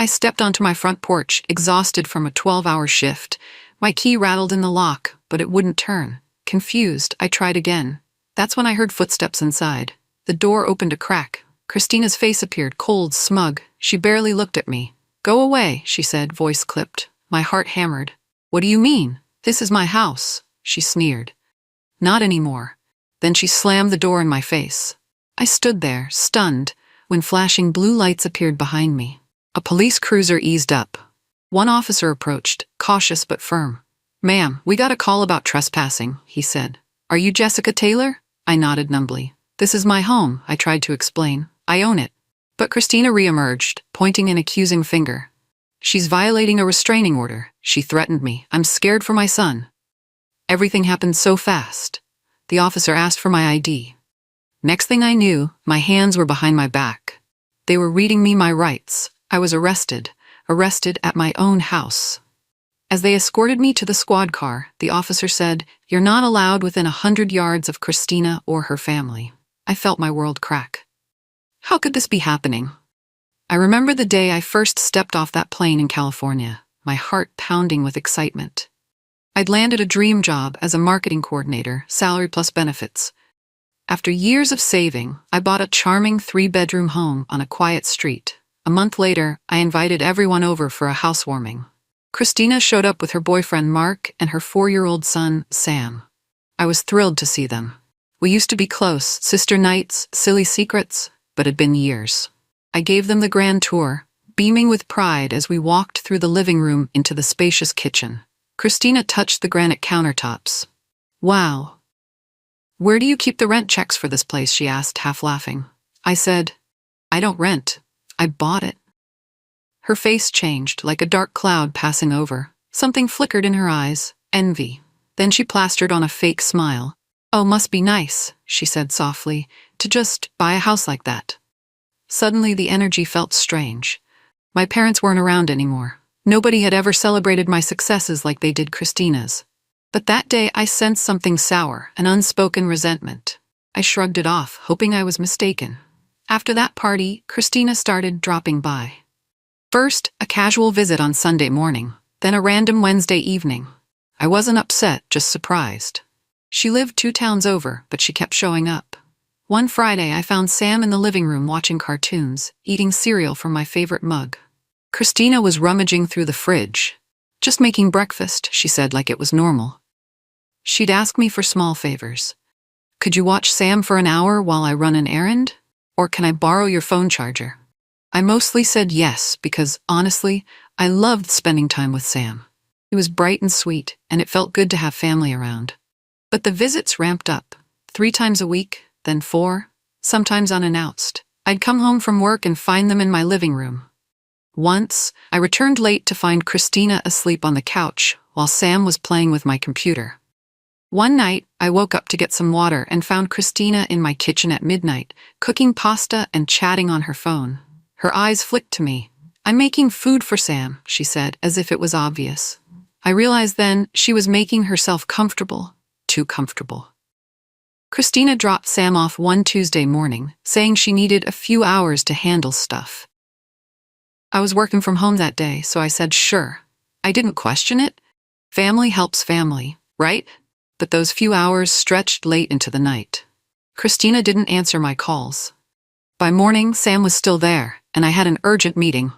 I stepped onto my front porch, exhausted from a 12-hour shift. My key rattled in the lock, but it wouldn't turn. Confused, I tried again. That's when I heard footsteps inside. The door opened a crack. Christina's face appeared, cold, smug. She barely looked at me. "Go away," she said, voice clipped. My heart hammered. "What do you mean? This is my house," she sneered. "Not anymore." Then she slammed the door in my face. I stood there, stunned, when flashing blue lights appeared behind me. A police cruiser eased up. One officer approached, cautious but firm. "Ma'am, we got a call about trespassing," he said. "Are you Jessica Taylor?" I nodded numbly. "This is my home," I tried to explain. "I own it." But Christina reemerged, pointing an accusing finger. "She's violating a restraining order. She threatened me. I'm scared for my son." Everything happened so fast. The officer asked for my ID. Next thing I knew, my hands were behind my back. They were reading me my rights. I was arrested at my own house. As they escorted me to the squad car, the officer said, "You're not allowed within 100 yards of Christina or her family." I felt my world crack. How could this be happening? I remember the day I first stepped off that plane in California, my heart pounding with excitement. I'd landed a dream job as a marketing coordinator, salary plus benefits. After years of saving, I bought a charming 3-bedroom home on a quiet street. A month later, I invited everyone over for a housewarming. Christina showed up with her boyfriend Mark and her 4-year-old son, Sam. I was thrilled to see them. We used to be close, sister nights, silly secrets, but it had been years. I gave them the grand tour, beaming with pride as we walked through the living room into the spacious kitchen. Christina touched the granite countertops. "Wow. Where do you keep the rent checks for this place?" she asked, half laughing. I said, "I don't rent. I bought it." Her face changed, like a dark cloud passing over. Something flickered in her eyes, envy. Then she plastered on a fake smile. "Oh, must be nice," she said softly, "to just buy a house like that." Suddenly the energy felt strange. My parents weren't around anymore. Nobody had ever celebrated my successes like they did Christina's. But that day I sensed something sour, an unspoken resentment. I shrugged it off, hoping I was mistaken. After that party, Christina started dropping by. First, a casual visit on Sunday morning, then a random Wednesday evening. I wasn't upset, just surprised. She lived 2 towns over, but she kept showing up. One Friday, I found Sam in the living room watching cartoons, eating cereal from my favorite mug. Christina was rummaging through the fridge. "Just making breakfast," she said like it was normal. She'd ask me for small favors. "Could you watch Sam for an hour while I run an errand? Or can I borrow your phone charger?" I mostly said yes because, honestly, I loved spending time with Sam. He was bright and sweet, and it felt good to have family around. But the visits ramped up. 3 times a week, then 4, sometimes unannounced. I'd come home from work and find them in my living room. Once, I returned late to find Christina asleep on the couch while Sam was playing with my computer. One night, I woke up to get some water and found Christina in my kitchen at midnight, cooking pasta and chatting on her phone. Her eyes flicked to me. "I'm making food for Sam," she said, as if it was obvious. I realized then she was making herself comfortable, too comfortable. Christina dropped Sam off one Tuesday morning, saying she needed a few hours to handle stuff. I was working from home that day, so I said sure. I didn't question it. Family helps family, right? But those few hours stretched late into the night. Christina didn't answer my calls. By morning, Sam was still there, and I had an urgent meeting.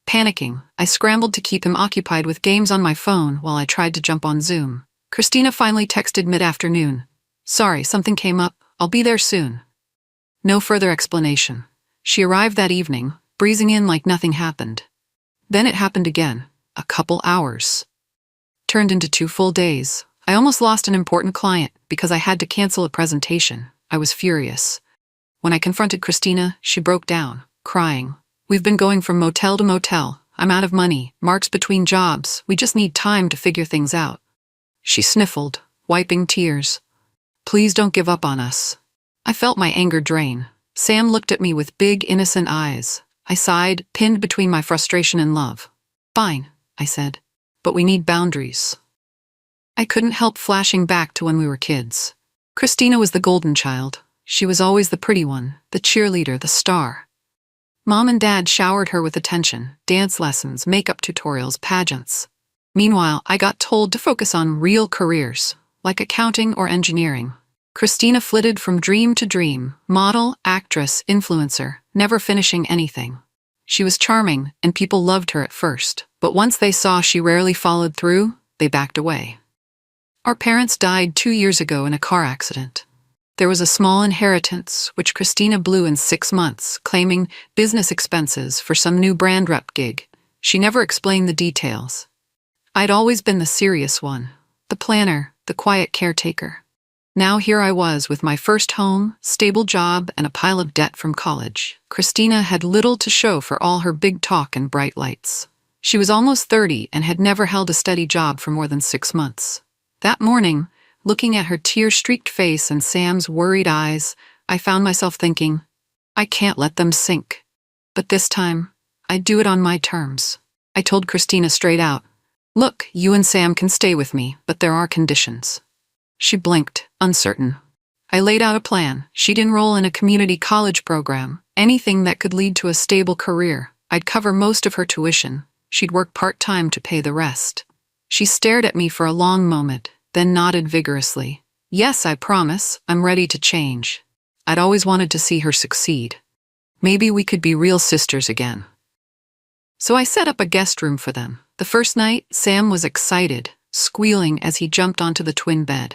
Panicking, I scrambled to keep him occupied with games on my phone while I tried to jump on Zoom. Christina finally texted mid-afternoon. "Sorry, something came up. I'll be there soon." No further explanation. She arrived that evening, breezing in like nothing happened. Then it happened again. A couple hours. Turned into 2 full days. I almost lost an important client because I had to cancel a presentation. I was furious. When I confronted Christina, she broke down, crying. "We've been going from motel to motel. I'm out of money. Mark's between jobs. We just need time to figure things out." She sniffled, wiping tears. "Please don't give up on us." I felt my anger drain. Sam looked at me with big, innocent eyes. I sighed, pinned between my frustration and love. "Fine," I said, "but we need boundaries." I couldn't help flashing back to when we were kids. Christina was the golden child. She was always the pretty one, the cheerleader, the star. Mom and Dad showered her with attention, dance lessons, makeup tutorials, pageants. Meanwhile, I got told to focus on real careers, like accounting or engineering. Christina flitted from dream to dream, model, actress, influencer, never finishing anything. She was charming, and people loved her at first, but once they saw she rarely followed through, they backed away. Our parents died 2 years ago in a car accident. There was a small inheritance, which Christina blew in 6 months, claiming business expenses for some new brand rep gig. She never explained the details. I'd always been the serious one, the planner, the quiet caretaker. Now here I was with my first home, stable job, and a pile of debt from college. Christina had little to show for all her big talk and bright lights. She was almost 30 and had never held a steady job for more than 6 months. That morning, looking at her tear-streaked face and Sam's worried eyes, I found myself thinking, I can't let them sink. But this time, I'd do it on my terms. I told Christina straight out, look, you and Sam can stay with me, but there are conditions. She blinked, uncertain. I laid out a plan. She'd enroll in a community college program, anything that could lead to a stable career. I'd cover most of her tuition. She'd work part-time to pay the rest. She stared at me for a long moment, then nodded vigorously. Yes, I promise, I'm ready to change. I'd always wanted to see her succeed. Maybe we could be real sisters again. So I set up a guest room for them. The first night, Sam was excited, squealing as he jumped onto the twin bed.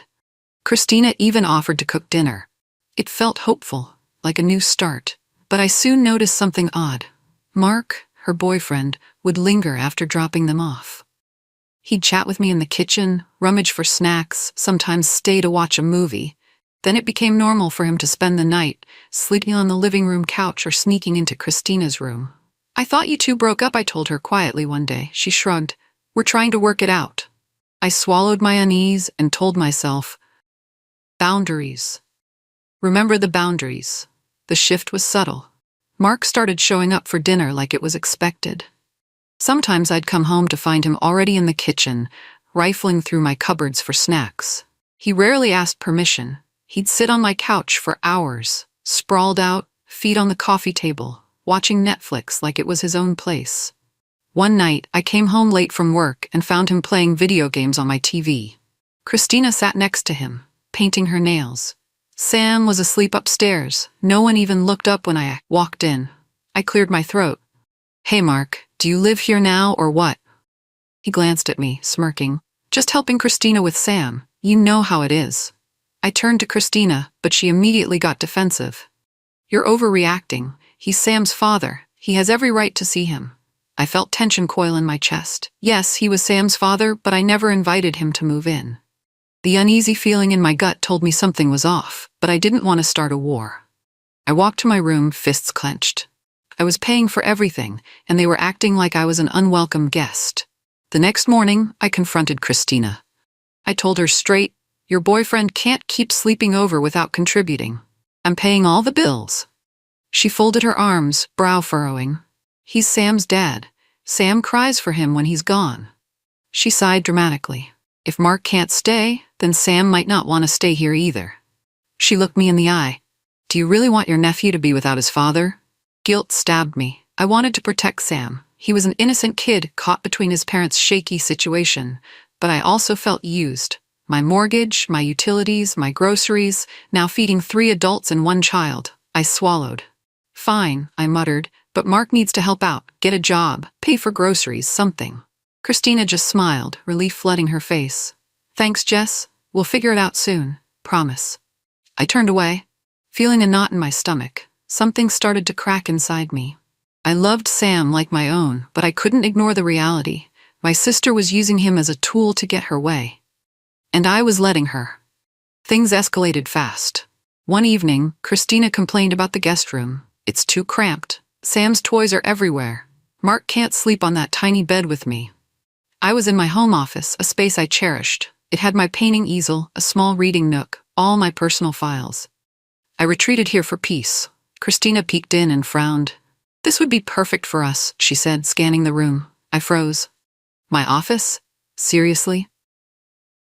Christina even offered to cook dinner. It felt hopeful, like a new start. But I soon noticed something odd. Mark, her boyfriend, would linger after dropping them off. He'd chat with me in the kitchen, rummage for snacks, sometimes stay to watch a movie. Then it became normal for him to spend the night, sleeping on the living room couch or sneaking into Christina's room. I thought you two broke up, I told her quietly one day. She shrugged. We're trying to work it out. I swallowed my unease and told myself, boundaries. Remember the boundaries. The shift was subtle. Mark started showing up for dinner like it was expected. Sometimes I'd come home to find him already in the kitchen, rifling through my cupboards for snacks. He rarely asked permission. He'd sit on my couch for hours, sprawled out, feet on the coffee table, watching Netflix like it was his own place. One night, I came home late from work and found him playing video games on my TV. Christina sat next to him, painting her nails. Sam was asleep upstairs. No one even looked up when I walked in. I cleared my throat. Hey Mark, do you live here now or what? He glanced at me, smirking. Just helping Christina with Sam. You know how it is. I turned to Christina, but she immediately got defensive. You're overreacting. He's Sam's father. He has every right to see him. I felt tension coil in my chest. Yes, he was Sam's father, but I never invited him to move in. The uneasy feeling in my gut told me something was off, but I didn't want to start a war. I walked to my room, fists clenched. I was paying for everything, and they were acting like I was an unwelcome guest. The next morning, I confronted Christina. I told her straight, your boyfriend can't keep sleeping over without contributing. I'm paying all the bills. She folded her arms, brow furrowing. He's Sam's dad. Sam cries for him when he's gone. She sighed dramatically. If Mark can't stay, then Sam might not want to stay here either. She looked me in the eye. Do you really want your nephew to be without his father? Guilt stabbed me. I wanted to protect Sam. He was an innocent kid caught between his parents' shaky situation, but I also felt used. My mortgage, my utilities, my groceries, now feeding 3 adults and 1 child. I swallowed. Fine, I muttered, but Mark needs to help out, get a job, pay for groceries, something. Christina just smiled, relief flooding her face. Thanks, Jess. We'll figure it out soon. Promise. I turned away, feeling a knot in my stomach. Something started to crack inside me. I loved Sam like my own, but I couldn't ignore the reality. My sister was using him as a tool to get her way. And I was letting her. Things escalated fast. One evening, Christina complained about the guest room. It's too cramped. Sam's toys are everywhere. Mark can't sleep on that tiny bed with me. I was in my home office, a space I cherished. It had my painting easel, a small reading nook, all my personal files. I retreated here for peace. Christina peeked in and frowned. This would be perfect for us, she said, scanning the room. I froze. My office? Seriously?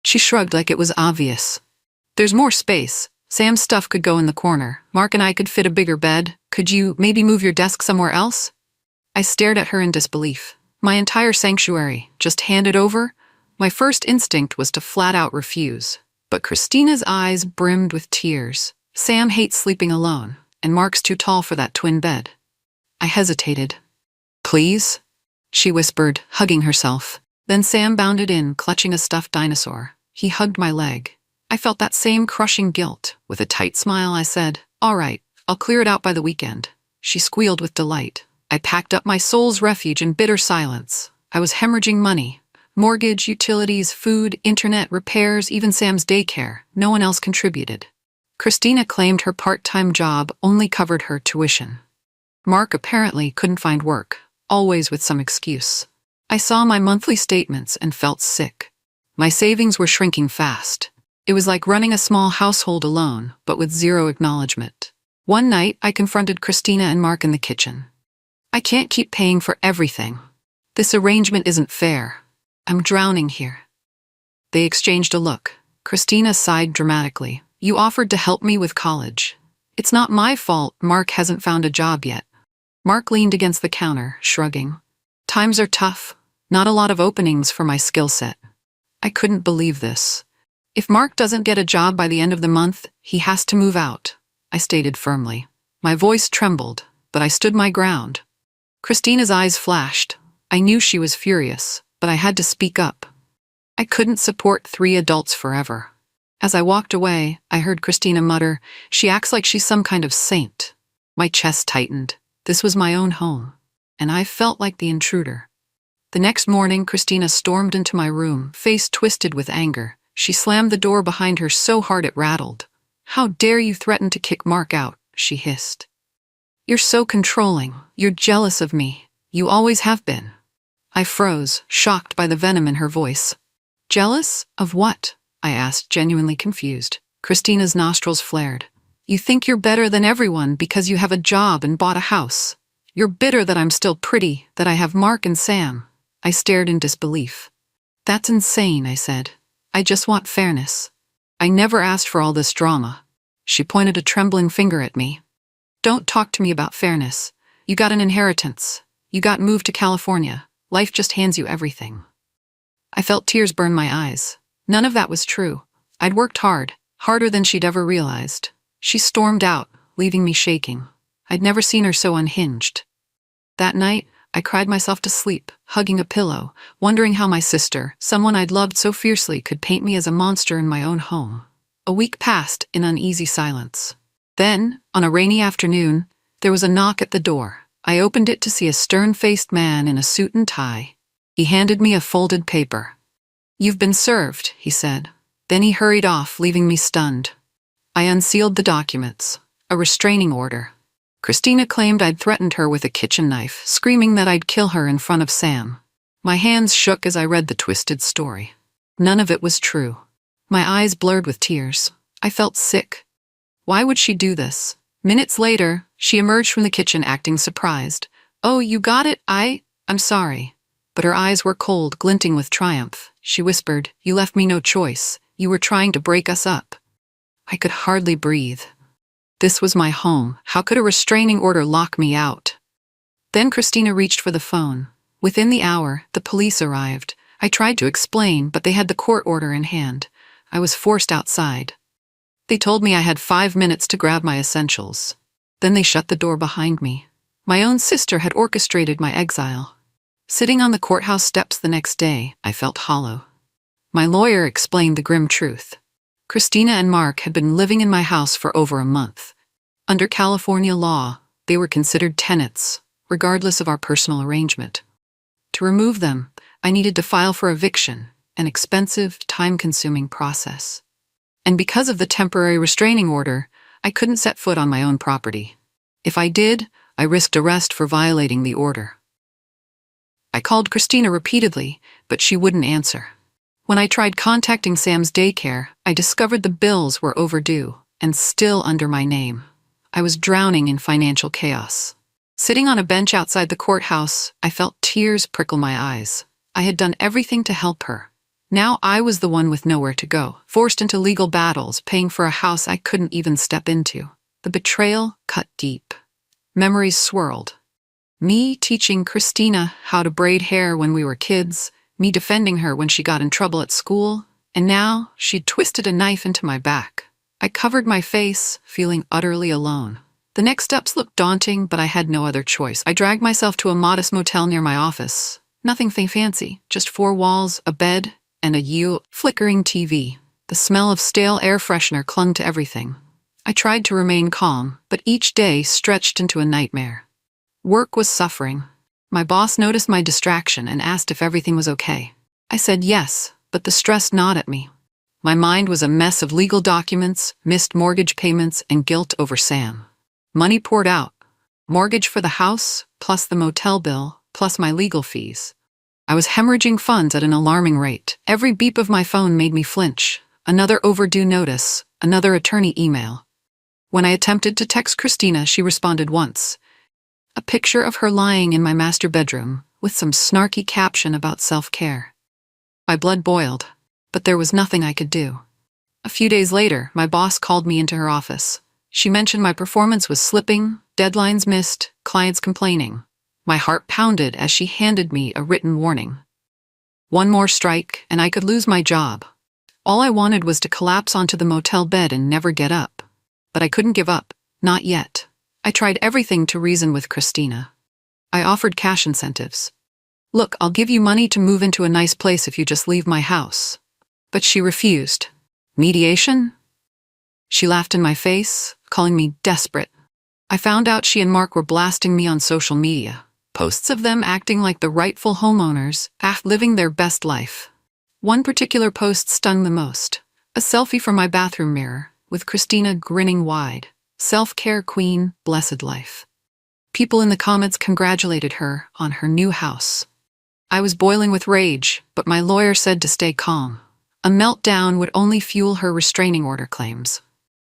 She shrugged like it was obvious. There's more space. Sam's stuff could go in the corner. Mark and I could fit a bigger bed. Could you maybe move your desk somewhere else? I stared at her in disbelief. My entire sanctuary, just handed over? My first instinct was to flat out refuse. But Christina's eyes brimmed with tears. Sam hates sleeping alone, and Mark's too tall for that twin bed. I hesitated. Please? She whispered, hugging herself. Then Sam bounded in, clutching a stuffed dinosaur. He hugged my leg. I felt that same crushing guilt. With a tight smile, I said, "All right, I'll clear it out by the weekend." She squealed with delight. I packed up my soul's refuge in bitter silence. I was hemorrhaging money. Mortgage, utilities, food, internet, repairs, even Sam's daycare. No one else contributed. Christina claimed her part-time job only covered her tuition. Mark apparently couldn't find work, always with some excuse. I saw my monthly statements and felt sick. My savings were shrinking fast. It was like running a small household alone, but with zero acknowledgement. One night, I confronted Christina and Mark in the kitchen. "I can't keep paying for everything. This arrangement isn't fair. I'm drowning here." They exchanged a look. Christina sighed dramatically. "You offered to help me with college. It's not my fault Mark hasn't found a job yet." Mark leaned against the counter, shrugging. "Times are tough. Not a lot of openings for my skill set." I couldn't believe this. "If Mark doesn't get a job by the end of the month, he has to move out," I stated firmly. My voice trembled, but I stood my ground. Christina's eyes flashed. I knew she was furious, but I had to speak up. I couldn't support 3 adults forever. As I walked away, I heard Christina mutter, "She acts like she's some kind of saint." My chest tightened. This was my own home, and I felt like the intruder. The next morning, Christina stormed into my room, face twisted with anger. She slammed the door behind her so hard it rattled. "How dare you threaten to kick Mark out?" she hissed. "You're so controlling. You're jealous of me. You always have been." I froze, shocked by the venom in her voice. "Jealous? Of what?" I asked, genuinely confused. Christina's nostrils flared. "You think you're better than everyone because you have a job and bought a house. You're bitter that I'm still pretty, that I have Mark and Sam." I stared in disbelief. "That's insane," I said. "I just want fairness. I never asked for all this drama." She pointed a trembling finger at me. "Don't talk to me about fairness. You got an inheritance. You got moved to California. Life just hands you everything." I felt tears burn my eyes. None of that was true. I'd worked hard, harder than she'd ever realized. She stormed out, leaving me shaking. I'd never seen her so unhinged. That night, I cried myself to sleep, hugging a pillow, wondering how my sister, someone I'd loved so fiercely, could paint me as a monster in my own home. A week passed in uneasy silence. Then, on a rainy afternoon, there was a knock at the door. I opened it to see a stern-faced man in a suit and tie. He handed me a folded paper. "You've been served," he said. Then he hurried off, leaving me stunned. I unsealed the documents. A restraining order. Christina claimed I'd threatened her with a kitchen knife, screaming that I'd kill her in front of Sam. My hands shook as I read the twisted story. None of it was true. My eyes blurred with tears. I felt sick. Why would she do this? Minutes later, she emerged from the kitchen acting surprised. "Oh, you got it? I'm sorry." But her eyes were cold, glinting with triumph. She whispered, "You left me no choice. You were trying to break us up." I could hardly breathe. This was my home. How could a restraining order lock me out? Then Christina reached for the phone. Within the hour, the police arrived. I tried to explain, but they had the court order in hand. I was forced outside. They told me I had 5 minutes to grab my essentials. Then they shut the door behind me. My own sister had orchestrated my exile. Sitting on the courthouse steps the next day, I felt hollow. My lawyer explained the grim truth. Christina and Mark had been living in my house for over a month. Under California law, they were considered tenants, regardless of our personal arrangement. To remove them, I needed to file for eviction, an expensive, time-consuming process. And because of the temporary restraining order, I couldn't set foot on my own property. If I did, I risked arrest for violating the order. I called Christina repeatedly, but she wouldn't answer. When I tried contacting Sam's daycare, I discovered the bills were overdue and still under my name. I was drowning in financial chaos. Sitting on a bench outside the courthouse, I felt tears prickle my eyes. I had done everything to help her. Now I was the one with nowhere to go, forced into legal battles, paying for a house I couldn't even step into. The betrayal cut deep. Memories swirled. Me teaching Christina how to braid hair when we were kids, me defending her when she got in trouble at school, and now she'd twisted a knife into my back. I covered my face, feeling utterly alone. The next steps looked daunting, but I had no other choice. I dragged myself to a modest motel near my office. Nothing fancy, just 4 walls, a bed, and a flickering TV. The smell of stale air freshener clung to everything. I tried to remain calm, but each day stretched into a nightmare. Work was suffering. My boss noticed my distraction and asked if everything was okay. I said yes, but the stress gnawed at me. My mind was a mess of legal documents, missed mortgage payments, and guilt over Sam. Money poured out. Mortgage for the house, plus the motel bill, plus my legal fees. I was hemorrhaging funds at an alarming rate. Every beep of my phone made me flinch. Another overdue notice, another attorney email. When I attempted to text Christina, she responded once. A picture of her lying in my master bedroom, with some snarky caption about self-care. My blood boiled, but there was nothing I could do. A few days later, my boss called me into her office. She mentioned my performance was slipping, deadlines missed, clients complaining. My heart pounded as she handed me a written warning. One more strike, and I could lose my job. All I wanted was to collapse onto the motel bed and never get up. But I couldn't give up, not yet. I tried everything to reason with Christina. I offered cash incentives. Look, I'll give you money to move into a nice place if you just leave my house. But she refused. Mediation? She laughed in my face, calling me desperate. I found out she and Mark were blasting me on social media. Posts of them acting like the rightful homeowners, living their best life. One particular post stung the most. A selfie from my bathroom mirror, with Christina grinning wide. Self-care queen, blessed life. People in the comments congratulated her on her new house. I was boiling with rage, but my lawyer said to stay calm. A meltdown would only fuel her restraining order claims.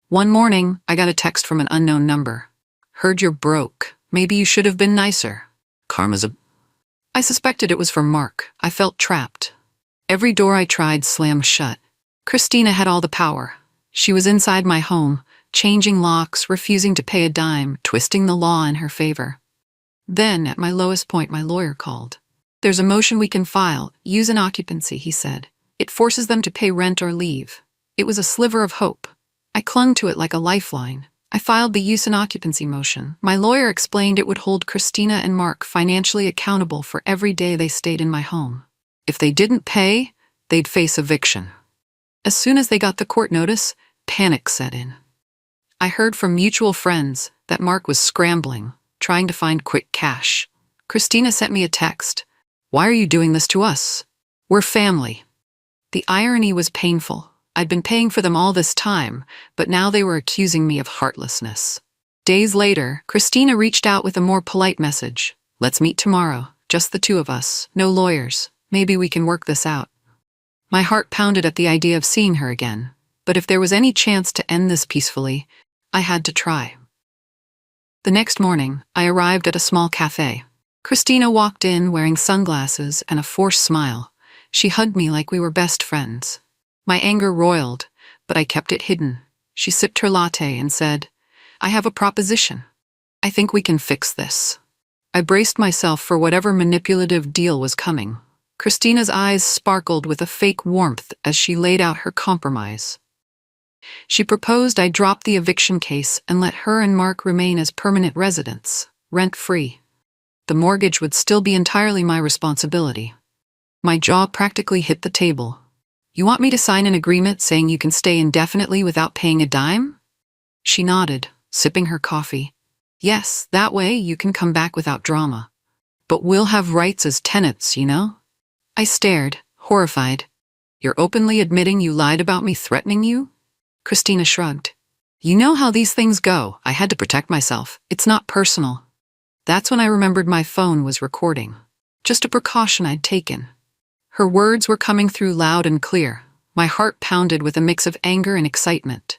One morning, I got a text from an unknown number. Heard you're broke. Maybe you should have been nicer. Karma's a... I suspected it was from Mark. I felt trapped. Every door I tried slammed shut. Christina had all the power. She was inside my home, changing locks, refusing to pay a dime, twisting the law in her favor. Then, at my lowest point, my lawyer called. There's a motion we can file. Use an occupancy, he said. It forces them to pay rent or leave. It was a sliver of hope. I clung to it like a lifeline. I filed the use and occupancy motion. My lawyer explained it would hold Christina and Mark financially accountable for every day they stayed in my home. If they didn't pay, they'd face eviction. As soon as they got the court notice, panic set in. I heard from mutual friends that Mark was scrambling, trying to find quick cash. Christina sent me a text. Why are you doing this to us? We're family. The irony was painful. I'd been paying for them all this time, but now they were accusing me of heartlessness. Days later, Christina reached out with a more polite message. Let's meet tomorrow, just the two of us, no lawyers. Maybe we can work this out. My heart pounded at the idea of seeing her again, but if there was any chance to end this peacefully, I had to try. The next morning, I arrived at a small cafe. Christina walked in wearing sunglasses and a forced smile. She hugged me like we were best friends. My anger roiled, but I kept it hidden. She sipped her latte and said, I have a proposition. I think we can fix this. I braced myself for whatever manipulative deal was coming. Christina's eyes sparkled with a fake warmth as she laid out her compromise. She proposed I drop the eviction case and let her and Mark remain as permanent residents, rent-free. The mortgage would still be entirely my responsibility. My jaw practically hit the table. You want me to sign an agreement saying you can stay indefinitely without paying a dime? She nodded, sipping her coffee. Yes, that way you can come back without drama. But we'll have rights as tenants, you know? I stared, horrified. You're openly admitting you lied about me threatening you? Christina shrugged. You know how these things go. I had to protect myself. It's not personal. That's when I remembered my phone was recording. Just a precaution I'd taken. Her words were coming through loud and clear. My heart pounded with a mix of anger and excitement.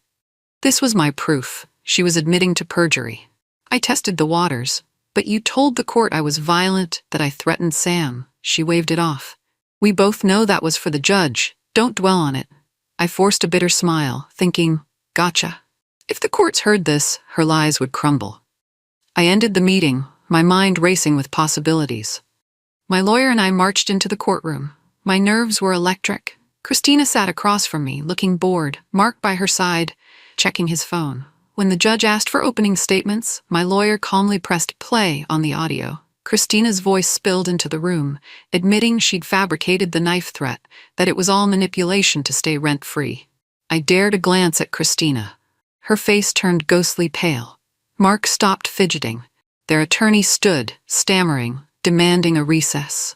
This was my proof. She was admitting to perjury. I tested the waters. But you told the court I was violent, that I threatened Sam. She waved it off. We both know that was for the judge. Don't dwell on it. I forced a bitter smile, thinking, gotcha. If the courts heard this, her lies would crumble. I ended the meeting, my mind racing with possibilities. My lawyer and I marched into the courtroom. My nerves were electric. Christina sat across from me, looking bored, Mark by her side, checking his phone. When the judge asked for opening statements, my lawyer calmly pressed play on the audio. Christina's voice spilled into the room, admitting she'd fabricated the knife threat, that it was all manipulation to stay rent-free. I dared a glance at Christina. Her face turned ghostly pale. Mark stopped fidgeting. Their attorney stood, stammering, demanding a recess.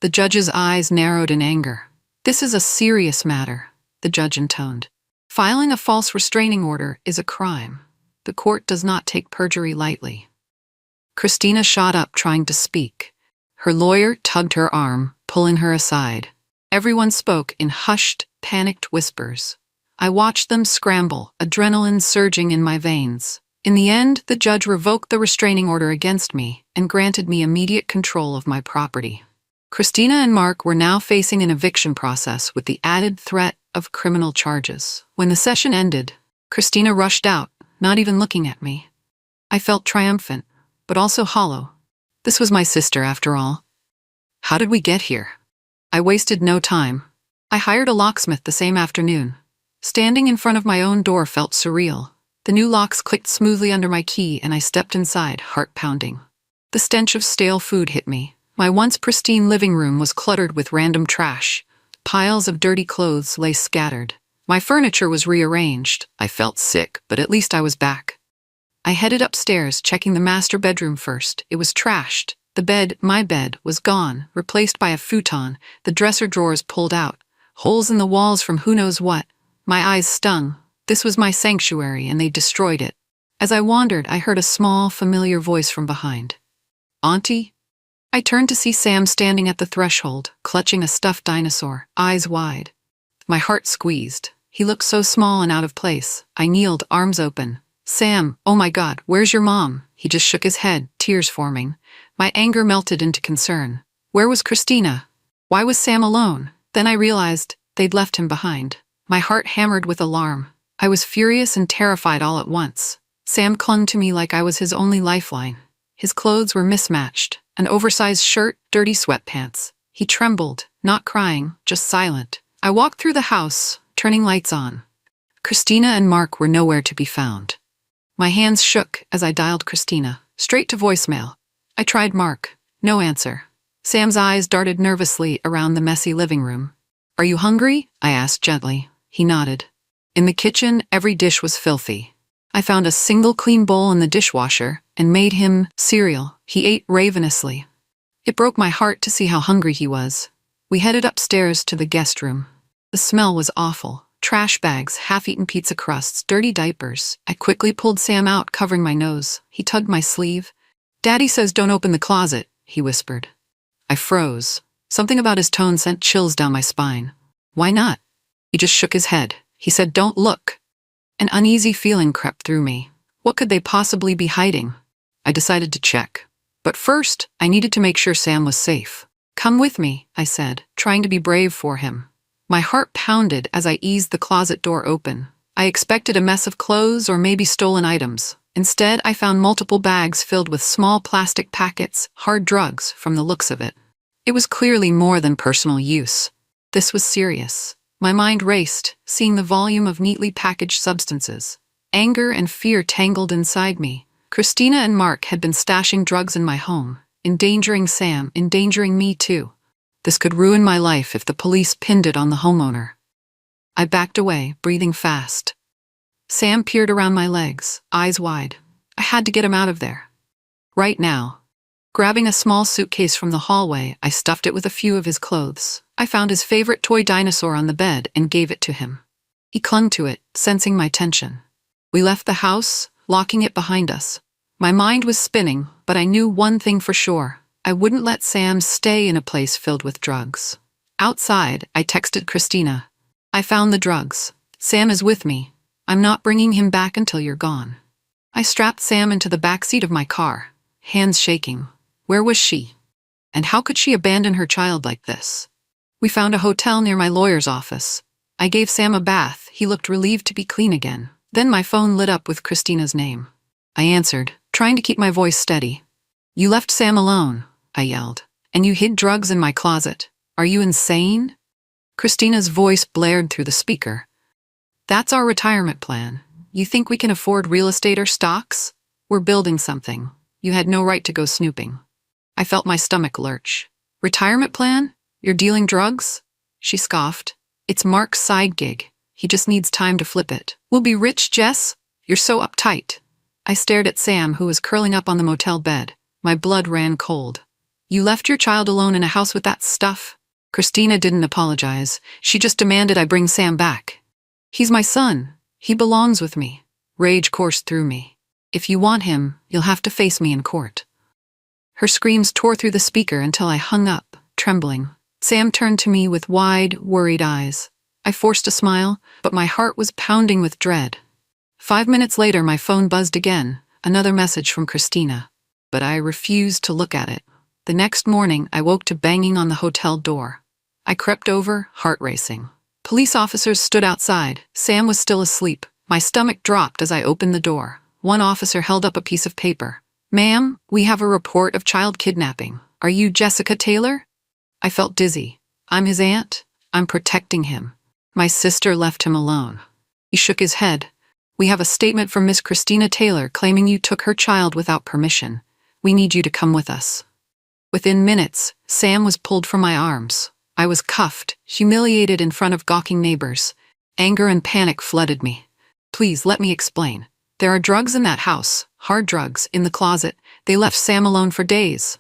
The judge's eyes narrowed in anger. "This is a serious matter," the judge intoned. "Filing a false restraining order is a crime. The court does not take perjury lightly." Christina shot up, trying to speak. Her lawyer tugged her arm, pulling her aside. Everyone spoke in hushed, panicked whispers. I watched them scramble, adrenaline surging in my veins. In the end, the judge revoked the restraining order against me and granted me immediate control of my property. Christina and Mark were now facing an eviction process with the added threat of criminal charges. When the session ended, Christina rushed out, not even looking at me. I felt triumphant, but also hollow. This was my sister, after all. How did we get here? I wasted no time. I hired a locksmith the same afternoon. Standing in front of my own door felt surreal. The new locks clicked smoothly under my key, and I stepped inside, heart pounding. The stench of stale food hit me. My once pristine living room was cluttered with random trash. Piles of dirty clothes lay scattered. My furniture was rearranged. I felt sick, but at least I was back. I headed upstairs, checking the master bedroom first. It was trashed. The bed, my bed, was gone, replaced by a futon, the dresser drawers pulled out. Holes in the walls from who knows what. My eyes stung. This was my sanctuary, and they destroyed it. As I wandered, I heard a small, familiar voice from behind. "Auntie?" I turned to see Sam standing at the threshold, clutching a stuffed dinosaur, eyes wide. My heart squeezed. He looked so small and out of place. I kneeled, arms open. "Sam, oh my God, where's your mom?" He just shook his head, tears forming. My anger melted into concern. Where was Christina? Why was Sam alone? Then I realized they'd left him behind. My heart hammered with alarm. I was furious and terrified all at once. Sam clung to me like I was his only lifeline. His clothes were mismatched. An oversized shirt, dirty sweatpants. He trembled, not crying, just silent. I walked through the house, turning lights on. Christina and Mark were nowhere to be found. My hands shook as I dialed Christina, straight to voicemail. I tried Mark. No answer. Sam's eyes darted nervously around the messy living room. "Are you hungry?" I asked gently. He nodded. In the kitchen, every dish was filthy. I found a single clean bowl in the dishwasher and made him cereal. He ate ravenously. It broke my heart to see how hungry he was. We headed upstairs to the guest room. The smell was awful. Trash bags, half-eaten pizza crusts, dirty diapers. I quickly pulled Sam out, covering my nose. He tugged my sleeve. "Daddy says don't open the closet," he whispered. I froze. Something about his tone sent chills down my spine. "Why not?" He just shook his head. He said, "Don't look." An uneasy feeling crept through me. What could they possibly be hiding? I decided to check. But first, I needed to make sure Sam was safe. "Come with me," I said, trying to be brave for him. My heart pounded as I eased the closet door open. I expected a mess of clothes or maybe stolen items. Instead, I found multiple bags filled with small plastic packets, hard drugs from the looks of it. It was clearly more than personal use. This was serious. My mind raced, seeing the volume of neatly packaged substances. Anger and fear tangled inside me. Christina and Mark had been stashing drugs in my home, endangering Sam, endangering me too. This could ruin my life if the police pinned it on the homeowner. I backed away, breathing fast. Sam peered around my legs, eyes wide. I had to get him out of there. Right now. Grabbing a small suitcase from the hallway, I stuffed it with a few of his clothes. I found his favorite toy dinosaur on the bed and gave it to him. He clung to it, sensing my tension. We left the house, locking it behind us. My mind was spinning, but I knew one thing for sure. I wouldn't let Sam stay in a place filled with drugs. Outside, I texted Christina. "I found the drugs. Sam is with me. I'm not bringing him back until you're gone." I strapped Sam into the back seat of my car, hands shaking. Where was she? And how could she abandon her child like this? We found a hotel near my lawyer's office. I gave Sam a bath. He looked relieved to be clean again. Then my phone lit up with Christina's name. I answered, trying to keep my voice steady. You left Sam alone, I yelled. And you hid drugs in my closet. Are you insane? Christina's voice blared through the speaker. That's our retirement plan. You think we can afford real estate or stocks? We're building something. You had no right to go snooping. I felt my stomach lurch. Retirement plan? You're dealing drugs? She scoffed. It's Mark's side gig. He just needs time to flip it. We'll be rich, Jess? You're so uptight. I stared at Sam, who was curling up on the motel bed. My blood ran cold. You left your child alone in a house with that stuff? Christina didn't apologize. She just demanded I bring Sam back. He's my son. He belongs with me. Rage coursed through me. If you want him, you'll have to face me in court. Her screams tore through the speaker until I hung up, trembling. Sam turned to me with wide, worried eyes. I forced a smile, but my heart was pounding with dread. 5 minutes later, my phone buzzed again, another message from Christina. But I refused to look at it. The next morning, I woke to banging on the hotel door. I crept over, heart racing. Police officers stood outside. Sam was still asleep. My stomach dropped as I opened the door. One officer held up a piece of paper. Ma'am, we have a report of child kidnapping. Are you Jessica Taylor? I felt dizzy. I'm his aunt. I'm protecting him. My sister left him alone. He shook his head. We have a statement from Miss Christina Taylor claiming you took her child without permission. We need you to come with us. Within minutes, Sam was pulled from my arms. I was cuffed, humiliated in front of gawking neighbors. Anger and panic flooded me. Please, let me explain. There are drugs in that house, hard drugs, in the closet. They left Sam alone for days.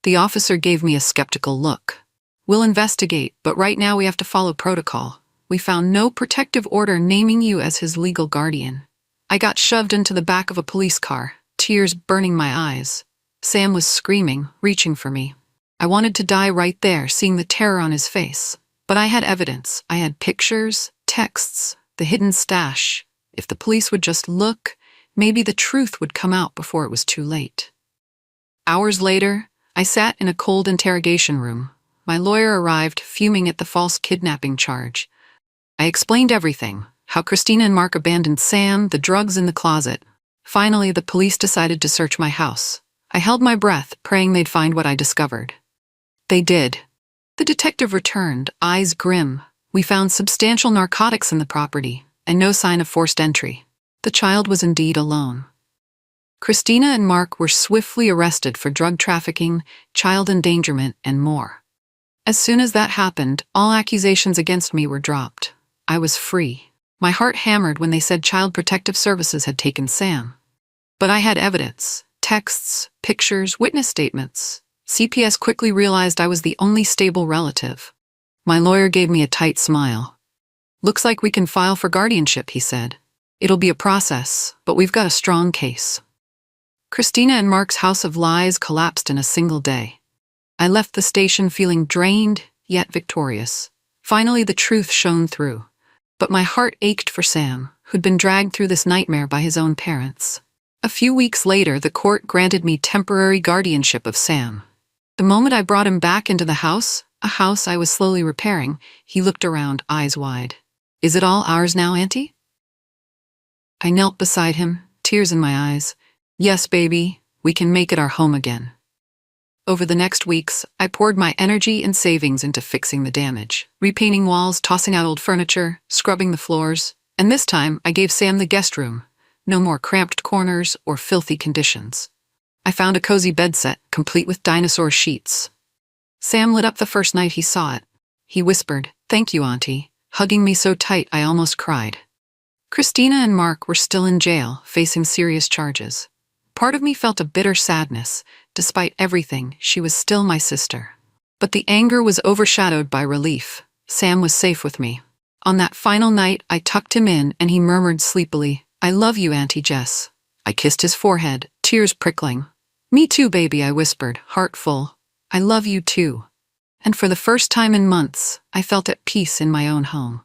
The officer gave me a skeptical look. We'll investigate, but right now we have to follow protocol. We found no protective order naming you as his legal guardian. I got shoved into the back of a police car, tears burning my eyes. Sam was screaming, reaching for me. I wanted to die right there, seeing the terror on his face. But I had evidence. I had pictures, texts, the hidden stash. If the police would just look, maybe the truth would come out before it was too late. Hours later, I sat in a cold interrogation room. My lawyer arrived, fuming at the false kidnapping charge. I explained everything, how Christina and Mark abandoned Sam, the drugs in the closet. Finally, the police decided to search my house. I held my breath, praying they'd find what I discovered. They did. The detective returned, eyes grim. We found substantial narcotics in the property, and no sign of forced entry. The child was indeed alone. Christina and Mark were swiftly arrested for drug trafficking, child endangerment, and more. As soon as that happened, all accusations against me were dropped. I was free. My heart hammered when they said Child Protective Services had taken Sam. But I had evidence, texts, pictures, witness statements. CPS quickly realized I was the only stable relative. My lawyer gave me a tight smile. Looks like we can file for guardianship, he said. It'll be a process, but we've got a strong case. Christina and Mark's house of lies collapsed in a single day. I left the station feeling drained, yet victorious. Finally, the truth shone through. But my heart ached for Sam, who'd been dragged through this nightmare by his own parents. A few weeks later, the court granted me temporary guardianship of Sam. The moment I brought him back into the house, a house I was slowly repairing, he looked around, eyes wide. Is it all ours now, Auntie? I knelt beside him, tears in my eyes. Yes, baby, we can make it our home again. Over the next weeks, I poured my energy and savings into fixing the damage, repainting walls, tossing out old furniture, scrubbing the floors, and this time I gave Sam the guest room. No more cramped corners or filthy conditions. I found a cozy bed set, complete with dinosaur sheets. Sam lit up the first night he saw it. He whispered, "Thank you, Auntie," hugging me so tight I almost cried. Christina and Mark were still in jail, facing serious charges. Part of me felt a bitter sadness. Despite everything, she was still my sister. But the anger was overshadowed by relief. Sam was safe with me. On that final night, I tucked him in and he murmured sleepily, "I love you, Auntie Jess." I kissed his forehead, tears prickling. "Me too, baby," I whispered, heart full. "I love you too." And for the first time in months, I felt at peace in my own home.